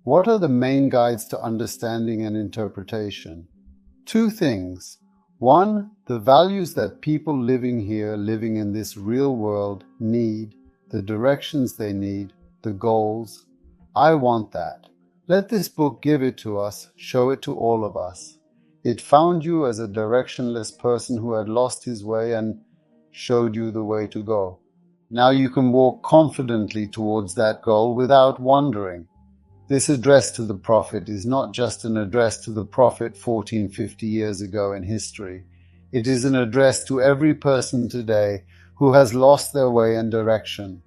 What are the main guides to understanding and interpretation? Two things. One, the values that people living here, living in this real world, need, the directions they need, the goals. I want that. Let this book give it to us, show it to all of us. It found you as a directionless person who had lost his way and showed you the way to go. Now you can walk confidently towards that goal without wandering. This address to the Prophet is not just an address to the Prophet 1450 years ago in history. It is an address to every person today who has lost their way and direction.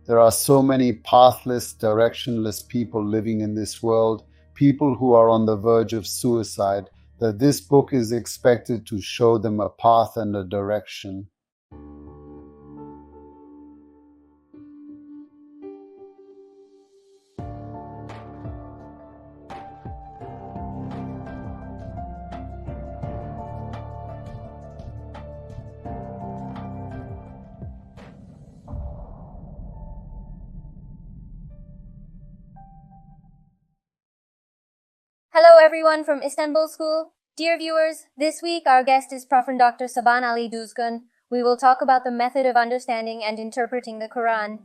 There are so many pathless, directionless people living in this world, people who are on the verge of suicide, that this book is expected to show them a path and a direction. Hello everyone from Istanbul School. Dear viewers, this week our guest is Prof. Dr. Şaban Ali Düzgün. We will talk about the method of understanding and interpreting the Quran.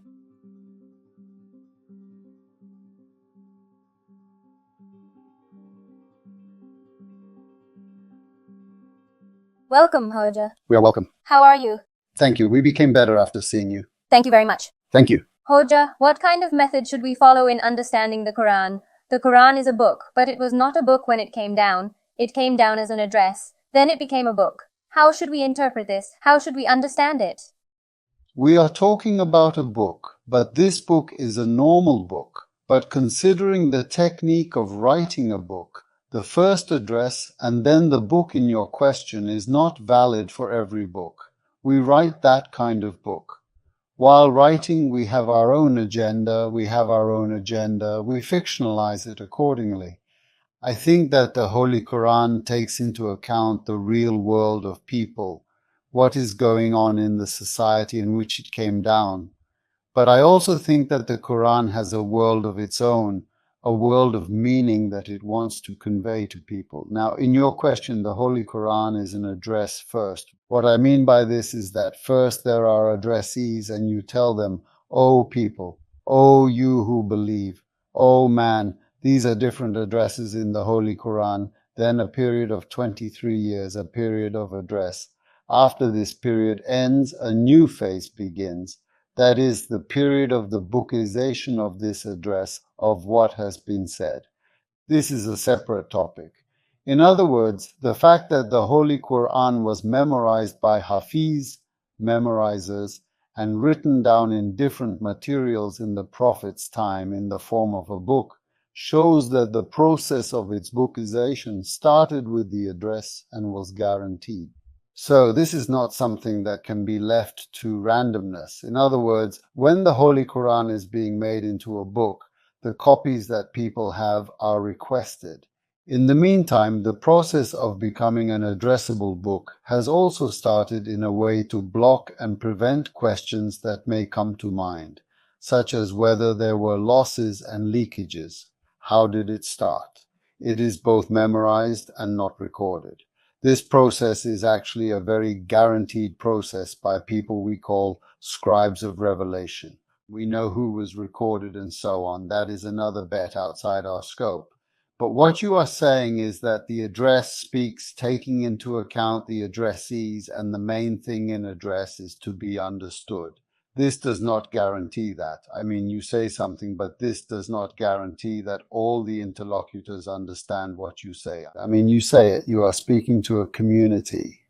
Welcome, Hoja. We are welcome. How are you? Thank you. We became better after seeing you. Thank you very much. Thank you. Hoja, what kind of method should we follow in understanding the Quran? The Quran is a book, but it was not a book when it came down. It came down as an address. Then it became a book. How should we interpret this? How should we understand it? We are talking about a book, but this book is a normal book. But considering the technique of writing a book, the first address and then the book in your question is not valid for every book. We write that kind of book. While writing, we have our own agenda, we fictionalize it accordingly. I think that the Holy Quran takes into account the real world of people, what is going on in the society in which it came down. But I also think that the Quran has a world of its own, a world of meaning that it wants to convey to people. Now, in your question, the Holy Quran is an address first. What I mean by this is that first there are addressees and you tell them, "Oh people, oh you who believe, oh man," these are different addresses in the Holy Quran. Then a period of 23 years, a period of address. After this period ends, a new phase begins. That is the period of the bookization of this address, of what has been said. This is a separate topic. In other words, the fact that the Holy Quran was memorized by Hafiz, memorizers, and written down in different materials in the Prophet's time in the form of a book, shows that the process of its bookization started with the address and was guaranteed. So this is not something that can be left to randomness. In other words, when the Holy Quran is being made into a book, the copies that people have are requested. In the meantime, the process of becoming an addressable book has also started in a way to block and prevent questions that may come to mind, such as whether there were losses and leakages. How did it start? It is both memorized and not recorded. This process is actually a very guaranteed process by people we call scribes of revelation. We know who was recorded and so on. That is another bet outside our scope. But what you are saying is that the address speaks taking into account the addressees, and the main thing in address is to be understood. This does not guarantee that. I mean, you say something, but this does not guarantee that all the interlocutors understand what you say. I mean, you say it, you are speaking to a community.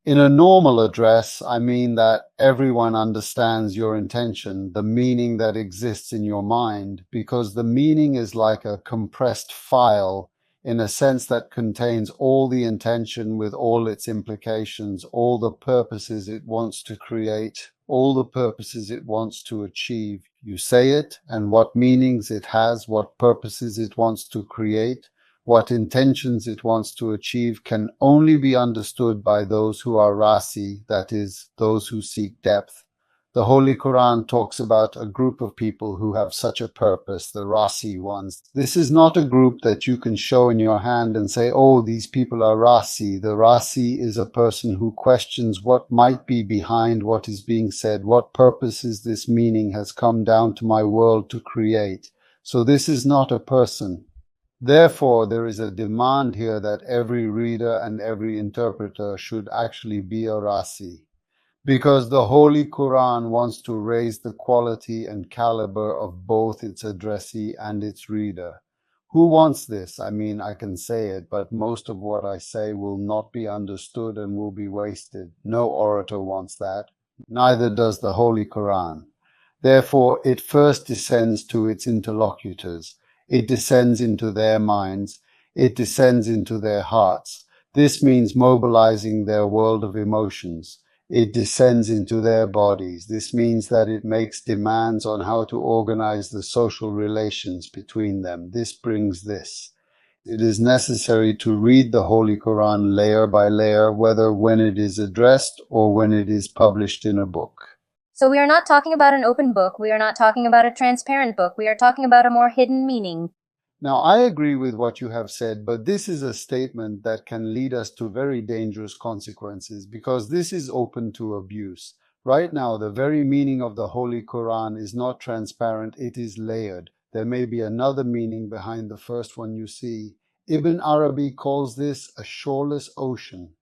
In a normal address, I mean that everyone understands your intention, the meaning that exists in your mind, because the meaning is like a compressed file in a sense that contains all the intention with all its implications, all the purposes it wants to create, all the purposes it wants to achieve. You say it, and what meanings it has, what purposes it wants to create, what intentions it wants to achieve can only be understood by those who are rasi, that is, those who seek depth, The Holy Quran talks about a group of people who have such a purpose, the Rasi ones. This is not a group that you can show in your hand and say, oh, these people are Rasi. The Rasi is a person who questions what might be behind what is being said. What purpose is this meaning has come down to my world to create? So this is not a person. Therefore, there is a demand here that every reader and every interpreter should actually be a Rasi. Because the Holy Quran wants to raise the quality and caliber of both its addressee and its reader. Who wants this? I mean, I can say it, but most of what I say will not be understood and will be wasted. No orator wants that. Neither does the Holy Quran. Therefore, it first descends to its interlocutors. It descends into their minds. It descends into their hearts. This means mobilizing their world of emotions. It descends into their bodies. This means that it makes demands on how to organize the social relations between them. This brings this. It is necessary to read the Holy Quran layer by layer, whether when it is addressed or when it is published in a book. So we are not talking about an open book, we are not talking about a transparent book, we are talking about a more hidden meaning. Now, I agree with what you have said, but this is a statement that can lead us to very dangerous consequences because this is open to abuse. Right now, the very meaning of the Holy Quran is not transparent, it is layered. There may be another meaning behind the first one you see. Ibn Arabi calls this a shoreless ocean.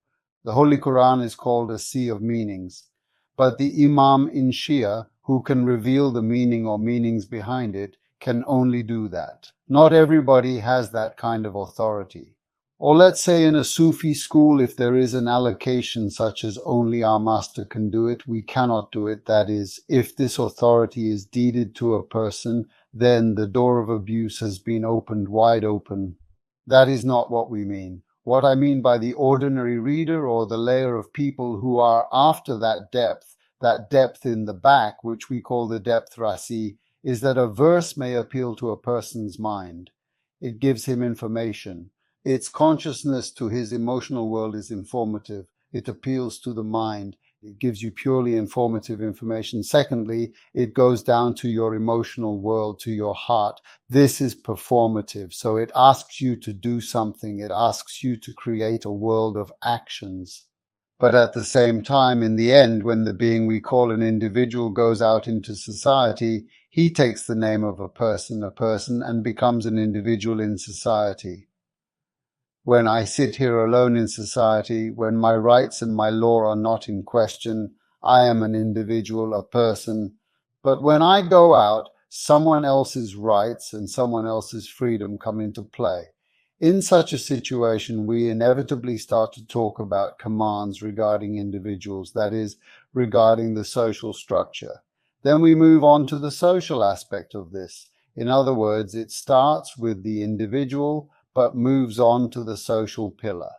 The Holy Quran is called a sea of meanings. But the Imam in Shia, who can reveal the meaning or meanings behind it, can only do that. Not everybody has that kind of authority. Or let's say in a Sufi school, if there is an allocation such as only our master can do it, we cannot do it. That is, if this authority is deeded to a person, then the door of abuse has been opened wide open. That is not what we mean. What I mean by the ordinary reader or the layer of people who are after that depth in the back, which we call the depth Rasi, is that a verse may appeal to a person's mind. It gives him information. Its consciousness to his emotional world is informative. It appeals to the mind. It gives you purely informative information. Secondly, it goes down to your emotional world, to your heart. This is performative. So it asks you to do something. It asks you to create a world of actions. But at the same time, in the end, when the being we call an individual goes out into society, he takes the name of a person, and becomes an individual in society. When I sit here alone in society, when my rights and my law are not in question, I am an individual, a person. But when I go out, someone else's rights and someone else's freedom come into play. In such a situation, we inevitably start to talk about commands regarding individuals, that is, regarding the social structure. Then we move on to the social aspect of this. In other words, it starts with the individual, but moves on to the social pillar.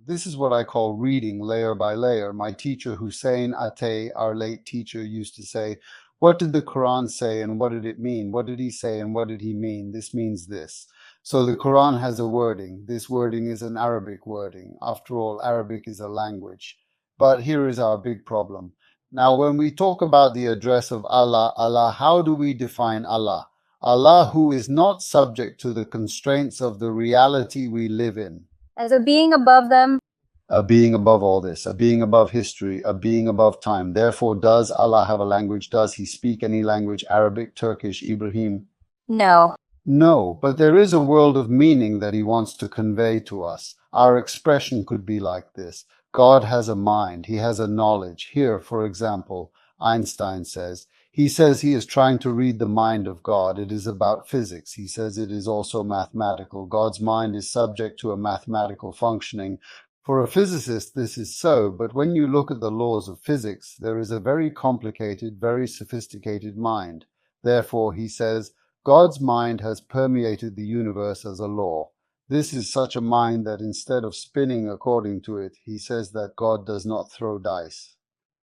This is what I call reading layer by layer. My teacher Hussein Ate, our late teacher, used to say, what did the Quran say and what did it mean? What did he say and what did he mean? This means this. So the Quran has a wording. This wording is an Arabic wording. After all, Arabic is a language. But here is our big problem. Now, when we talk about the address of Allah, how do we define Allah? Allah who is not subject to the constraints of the reality we live in. As a being above them. A being above all this, a being above history, a being above time. Therefore, does Allah have a language? Does he speak any language? Arabic, Turkish, Ibrahim? No. No, but there is a world of meaning that he wants to convey to us. Our expression could be like this. God has a mind. He has a knowledge. Here, for example, Einstein says, he is trying to read the mind of God. It is about physics. He says it is also mathematical. God's mind is subject to a mathematical functioning. For a physicist, this is so, but when you look at the laws of physics, there is a very complicated, very sophisticated mind. Therefore, he says, God's mind has permeated the universe as a law. This is such a mind that instead of spinning according to it, he says that God does not throw dice.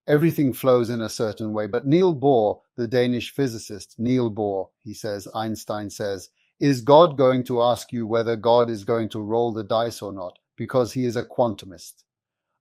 Everything flows in a certain way. But Niels Bohr, the Danish physicist, Niels Bohr, he says, Einstein says, is God going to ask you whether God is going to roll the dice or not? Because he is a quantumist.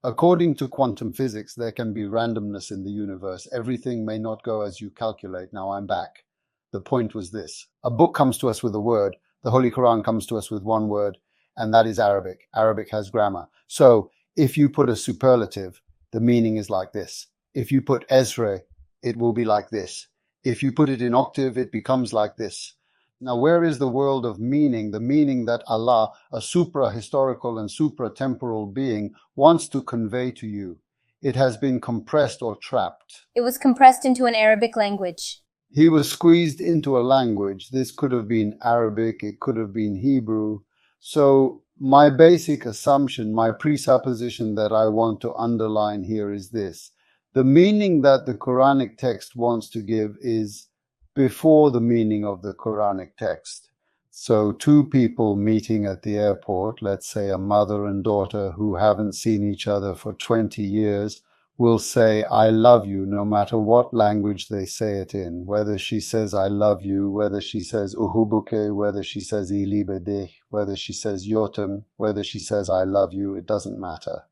According to quantum physics, there can be randomness in the universe. Everything may not go as you calculate. Now I'm back. The point was this. A book comes to us with a word. The Holy Quran comes to us with one word, and that is Arabic. Arabic has grammar. So if you put a superlative, the meaning is like this. If you put Ezra, it will be like this. If you put it in octave, it becomes like this. Now, where is the world of meaning, the meaning that Allah, a supra-historical and supra-temporal being, wants to convey to you? It has been compressed or trapped. It was compressed into an Arabic language. He was squeezed into a language. This could have been Arabic, it could have been Hebrew. So my basic assumption, my presupposition that I want to underline here is this. The meaning that the Quranic text wants to give is before the meaning of the Quranic text. So two people meeting at the airport, let's say a mother and daughter who haven't seen each other for 20 years, will say, I love you, no matter what language they say it in. Whether she says, I love you, whether she says, uhubuke, whether she says, ilibede, whether she says, yotem, whether she says, I love you, it doesn't matter.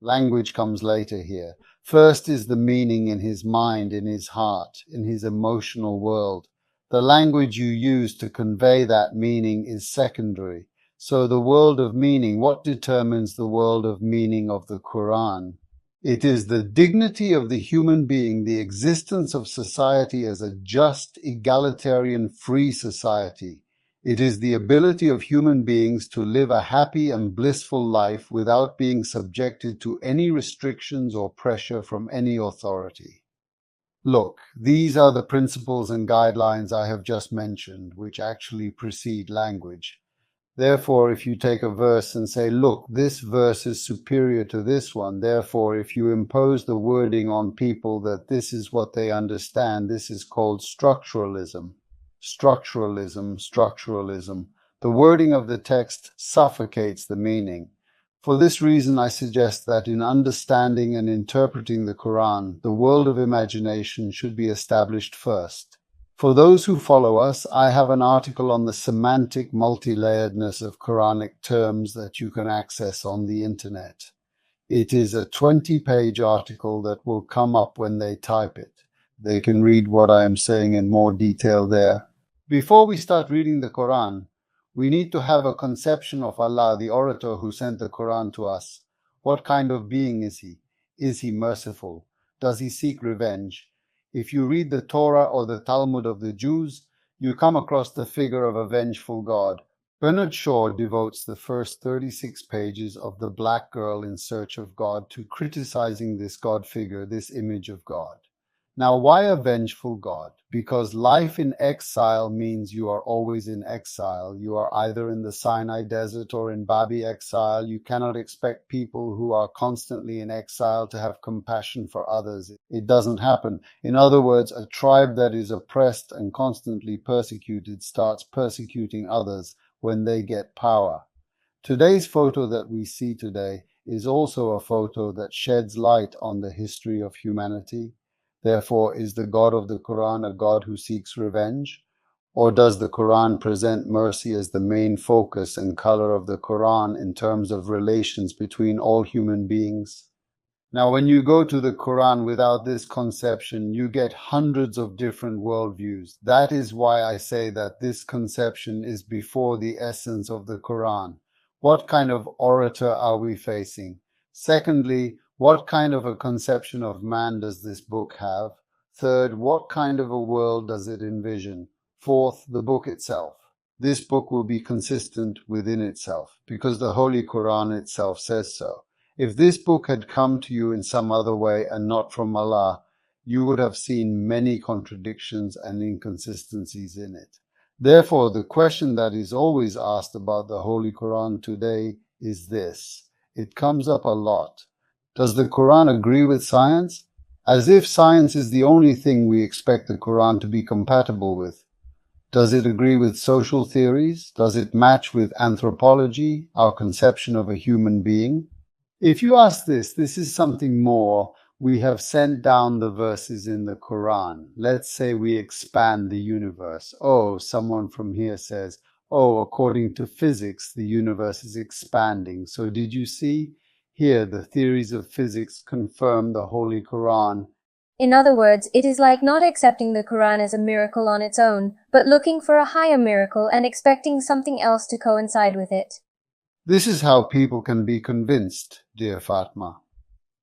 Language comes later here. First is the meaning in his mind, in his heart, in his emotional world. The language you use to convey that meaning is secondary. So the world of meaning, what determines the world of meaning of the Quran? It is the dignity of the human being, the existence of society as a just, egalitarian, free society. It is the ability of human beings to live a happy and blissful life without being subjected to any restrictions or pressure from any authority. Look, these are the principles and guidelines I have just mentioned, which actually precede language. Therefore, if you take a verse and say, look, this verse is superior to this one, therefore, if you impose the wording on people that this is what they understand, this is called structuralism. Structuralism. The wording of the text suffocates the meaning. For this reason, I suggest that in understanding and interpreting the Quran, the world of imagination should be established first. For those who follow us, I have an article on the semantic multi-layeredness of Quranic terms that you can access on the internet. It is a 20-page article that will come up when they type it. They can read what I am saying in more detail there. Before we start reading the Quran, we need to have a conception of Allah, the orator who sent the Quran to us. What kind of being is he? Is he merciful? Does he seek revenge? If you read the Torah or the Talmud of the Jews, you come across the figure of a vengeful God. Bernard Shaw devotes the first 36 pages of The Black Girl in Search of God to criticizing this God figure, this image of God. Now, why a vengeful God? Because life in exile means you are always in exile. You are either in the Sinai desert or in Babi exile. You cannot expect people who are constantly in exile to have compassion for others. It doesn't happen. In other words, a tribe that is oppressed and constantly persecuted starts persecuting others when they get power. Today's photo that we see today is also a photo that sheds light on the history of humanity. Therefore, is the God of the Quran a God who seeks revenge? Or does the Quran present mercy as the main focus and color of the Quran in terms of relations between all human beings? Now, when you go to the Quran without this conception, you get hundreds of different worldviews. That is why I say that this conception is before the essence of the Quran. What kind of orator are we facing? Secondly, what kind of a conception of man does this book have? Third, what kind of a world does it envision? Fourth, the book itself. This book will be consistent within itself because the Holy Quran itself says so. If this book had come to you in some other way and not from Allah, you would have seen many contradictions and inconsistencies in it. Therefore, the question that is always asked about the Holy Quran today is this. It comes up a lot. Does the Quran agree with science? As if science is the only thing we expect the Quran to be compatible with. Does it agree with social theories? Does it match with anthropology, our conception of a human being? If you ask this is something more. We have sent down the verses in the Quran. Let's say we expand the universe. Oh, someone from here says, oh, according to physics, the universe is expanding. So did you see? Here, the theories of physics confirm the Holy Qur'an. In other words, it is like not accepting the Quran as a miracle on its own, but looking for a higher miracle and expecting something else to coincide with it. This is how people can be convinced, dear Fatma.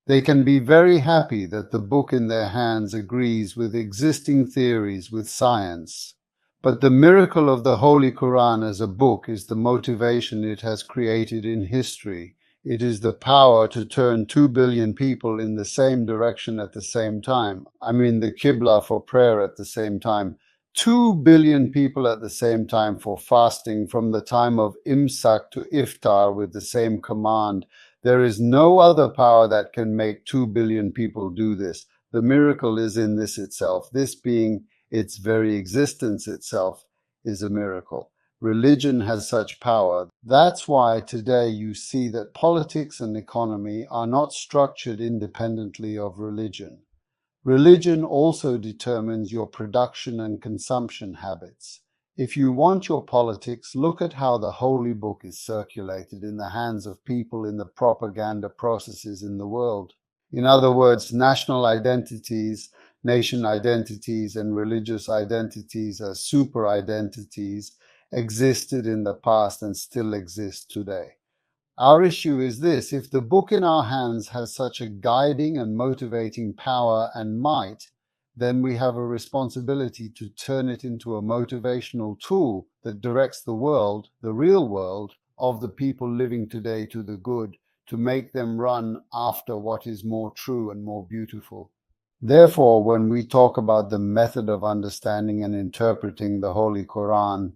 They can be very happy that the book in their hands agrees with existing theories, with science. But the miracle of the Holy Quran as a book is the motivation it has created in history. It is the power to turn 2 billion people in the same direction at the same time. I mean the Qibla for prayer at the same time. 2 billion people at the same time for fasting from the time of Imsak to Iftar with the same command. There is no other power that can make 2 billion people do this. The miracle is in this itself. This being its very existence itself is a miracle. Religion has such power. That's why today you see that politics and economy are not structured independently of religion. Religion also determines your production and consumption habits. If you want your politics, look at how the Holy Book is circulated in the hands of people in the propaganda processes in the world. In other words, national identities, nation identities, and religious identities as super identities existed in the past and still exist today. Our issue is this: if the book in our hands has such a guiding and motivating power and might, then we have a responsibility to turn it into a motivational tool that directs the world, the real world, of the people living today to the good, to make them run after what is more true and more beautiful. Therefore, when we talk about the method of understanding and interpreting the Holy Quran,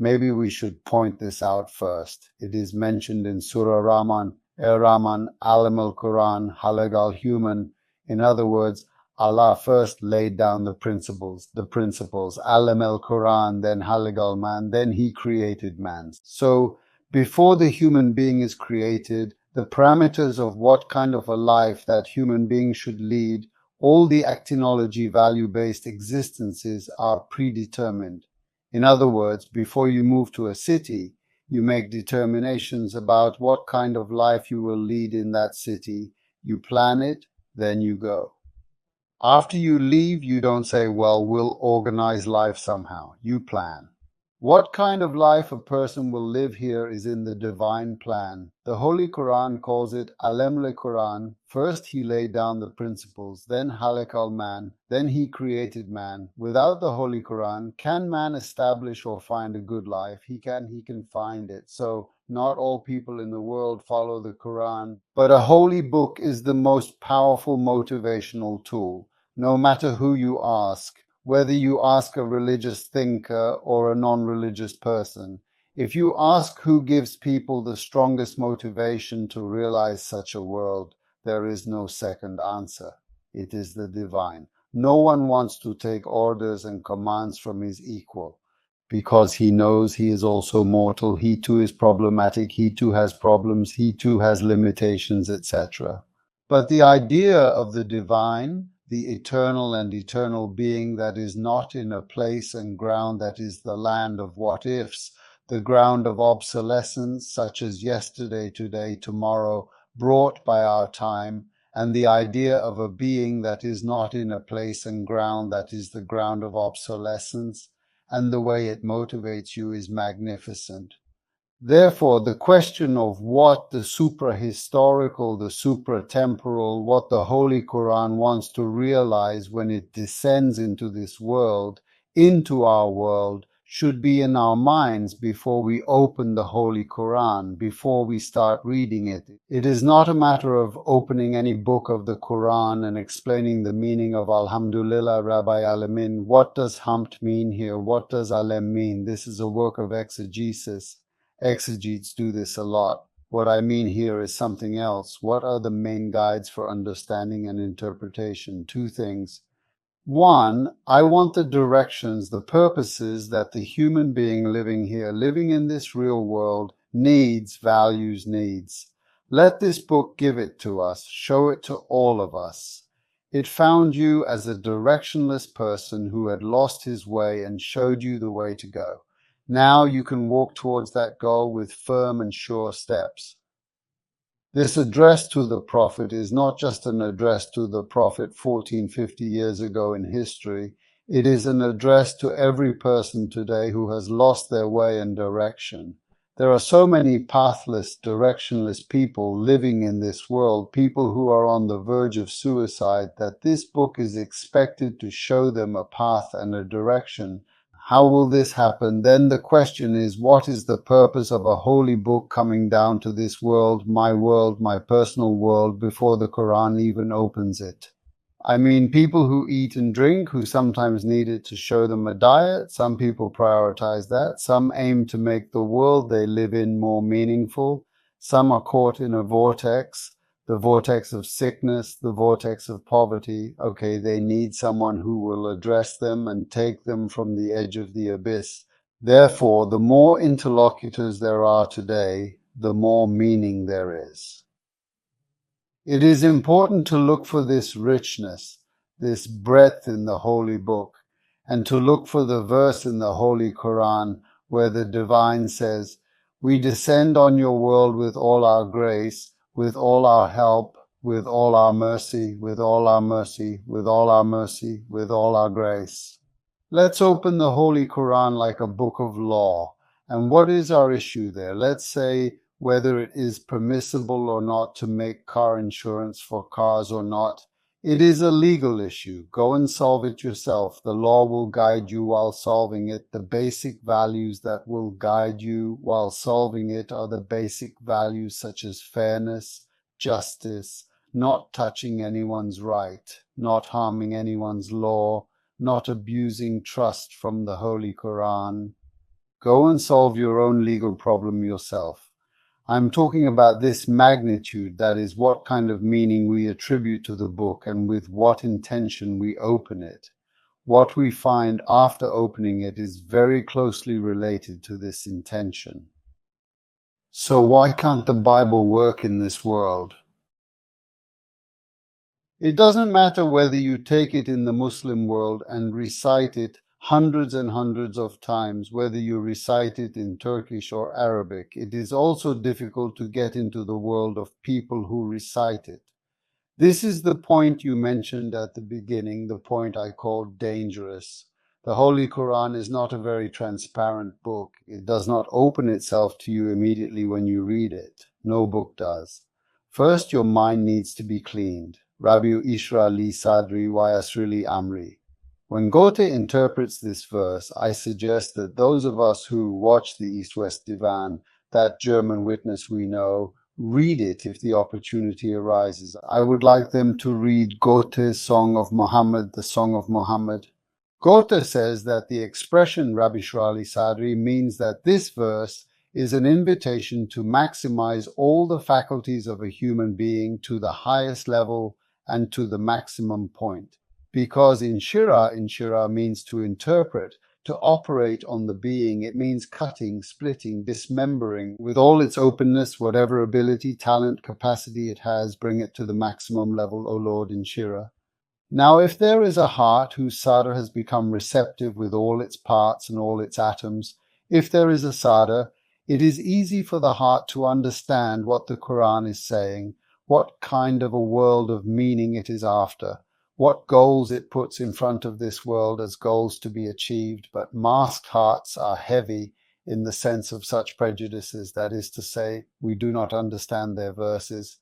maybe we should point this out first. It is mentioned in Surah Rahman, Rahman, Alam al-Quran, Halag al-Human. In other words, Allah first laid down the principles, Alam al-Quran, then Halag al-Man, then He created man. So before the human being is created, the parameters of what kind of a life that human being should lead, all the actinology value-based existences are predetermined. In other words, before you move to a city, you make determinations about what kind of life you will lead in that city. You plan it, then you go. After you leave, you don't say, well, we'll organize life somehow. You plan. What kind of life a person will live here is in the divine plan. The Holy Quran calls it Alam al-Quran. First he laid down the principles, then Halak al-Man, then he created man. Without the Holy Quran, can man establish or find a good life? He can find it. So not all people in the world follow the Quran, but a holy book is the most powerful motivational tool. No matter who you ask, whether you ask a religious thinker or a non-religious person, if you ask who gives people the strongest motivation to realize such a world, there is no second answer. It is the divine. No one wants to take orders and commands from his equal, because he knows he is also mortal, he too is problematic, he too has problems, he too has limitations, etc. But the idea of the divine, the eternal and eternal being that is not in a place and ground that is the land of what-ifs, the ground of obsolescence, such as yesterday, today, tomorrow, brought by our time, and the idea of a being that is not in a place and ground that is the ground of obsolescence, and the way it motivates you is magnificent. Therefore, the question of what the suprahistorical, the supratemporal, what the Holy Quran wants to realize when it descends into this world, into our world, should be in our minds before we open the Holy Quran, before we start reading it. It is not a matter of opening any book of the Quran and explaining the meaning of Alhamdulillah Rabbi Alamin. What does Hamd mean here? What does Alam mean? This is a work of exegesis. Exegetes do this a lot. What I mean here is something else. What are the main guides for understanding and interpretation? Two things. One, I want the directions, the purposes that the human being living here, living in this real world, needs, values, needs. Let this book give it to us, show it to all of us. It found you as a directionless person who had lost his way and showed you the way to go. Now you can walk towards that goal with firm and sure steps. This address to the Prophet is not just an address to the Prophet 1450 years ago in history. It is an address to every person today who has lost their way and direction. There are so many pathless, directionless people living in this world, people who are on the verge of suicide, that this book is expected to show them a path and a direction. How will this happen? Then the question is, what is the purpose of a holy book coming down to this world, my personal world, before the Quran even opens it? I mean, people who eat and drink, who sometimes need it to show them a diet. Some people prioritize that. Some aim to make the world they live in more meaningful. Some are caught in a vortex, the vortex of sickness, the vortex of poverty. Okay, they need someone who will address them and take them from the edge of the abyss. Therefore, the more interlocutors there are today, the more meaning there is. It is important to look for this richness, this breadth in the Holy Book, and to look for the verse in the Holy Quran where the Divine says, "We descend on your world with all our grace, with all our help, with all our mercy, with all our mercy, with all our mercy, with all our grace." Let's open the Holy Quran like a book of law. And what is our issue there? Let's say whether it is permissible or not to make car insurance for cars or not. It is a legal issue. Go and solve it yourself. The law will guide you while solving it. The basic values that will guide you while solving it are the basic values such as fairness, justice, not touching anyone's right, not harming anyone's law, not abusing trust from the Holy Quran. Go and solve your own legal problem yourself. I'm talking about this magnitude, that is, what kind of meaning we attribute to the book and with what intention we open it. What we find after opening it is very closely related to this intention. So why can't the Bible work in this world? It doesn't matter whether you take it in the Muslim world and recite it hundreds and hundreds of times, whether you recite it in Turkish or Arabic. It is also difficult to get into the world of people who recite it. This is the point you mentioned at the beginning, the point I called dangerous. The Holy Quran is not a very transparent book. It does not open itself to you immediately when you read it. No book does. First, your mind needs to be cleaned. Rabbi Ishra li Sadri wa Yasrili Amri. When Goethe interprets this verse, I suggest that those of us who watch the East-West Divan, that German witness we know, read it if the opportunity arises. I would like them to read Goethe's Song of Muhammad, the Song of Muhammad. Goethe says that the expression Rabbi Shirali Sadri means that this verse is an invitation to maximize all the faculties of a human being to the highest level and to the maximum point. Because inshira means to interpret, to operate on the being. It means cutting, splitting, dismembering. With all its openness, whatever ability, talent, capacity it has, bring it to the maximum level, O Lord, inshira. Now, if there is a heart whose sadr has become receptive with all its parts and all its atoms, if there is a sadr, it is easy for the heart to understand what the Quran is saying, what kind of a world of meaning it is after, what goals it puts in front of this world as goals to be achieved. But masked hearts are heavy in the sense of such prejudices, that is to say, we do not understand their verses.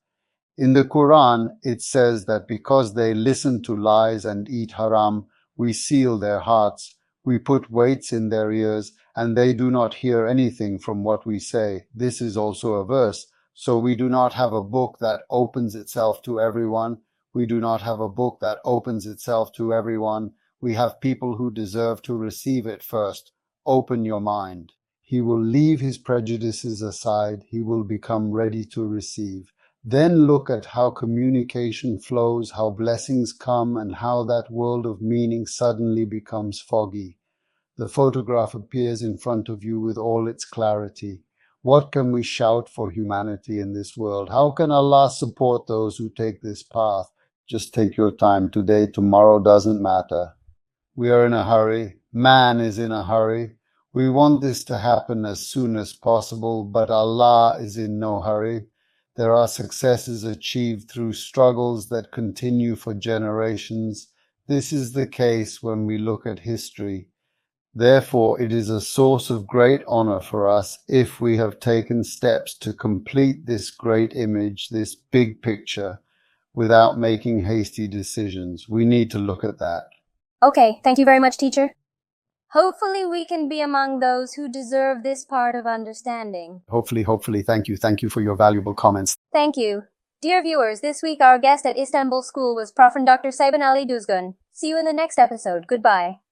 In the Quran, it says that because they listen to lies and eat haram, we seal their hearts, we put weights in their ears, and they do not hear anything from what we say. This is also a verse. So we do not have a book that opens itself to everyone. We do not have a book that opens itself to everyone. We have people who deserve to receive it first. Open your mind. He will leave his prejudices aside. He will become ready to receive. Then look at how communication flows, how blessings come, and how that world of meaning suddenly becomes foggy. The photograph appears in front of you with all its clarity. What can we shout for humanity in this world? How can Allah support those who take this path? Just take your time today. Tomorrow doesn't matter. We are in a hurry. Man is in a hurry. We want this to happen as soon as possible, but Allah is in no hurry. There are successes achieved through struggles that continue for generations. This is the case when we look at history. Therefore, it is a source of great honor for us if we have taken steps to complete this great image, this big picture, without making hasty decisions. We need to look at that. Okay, thank you very much, teacher. Hopefully we can be among those who deserve this part of understanding. Hopefully. Thank you. Thank you for your valuable comments. Thank you. Dear viewers, this week our guest at Istanbul School was Prof. and Dr. Şaban Ali Düzgün. See you in the next episode. Goodbye.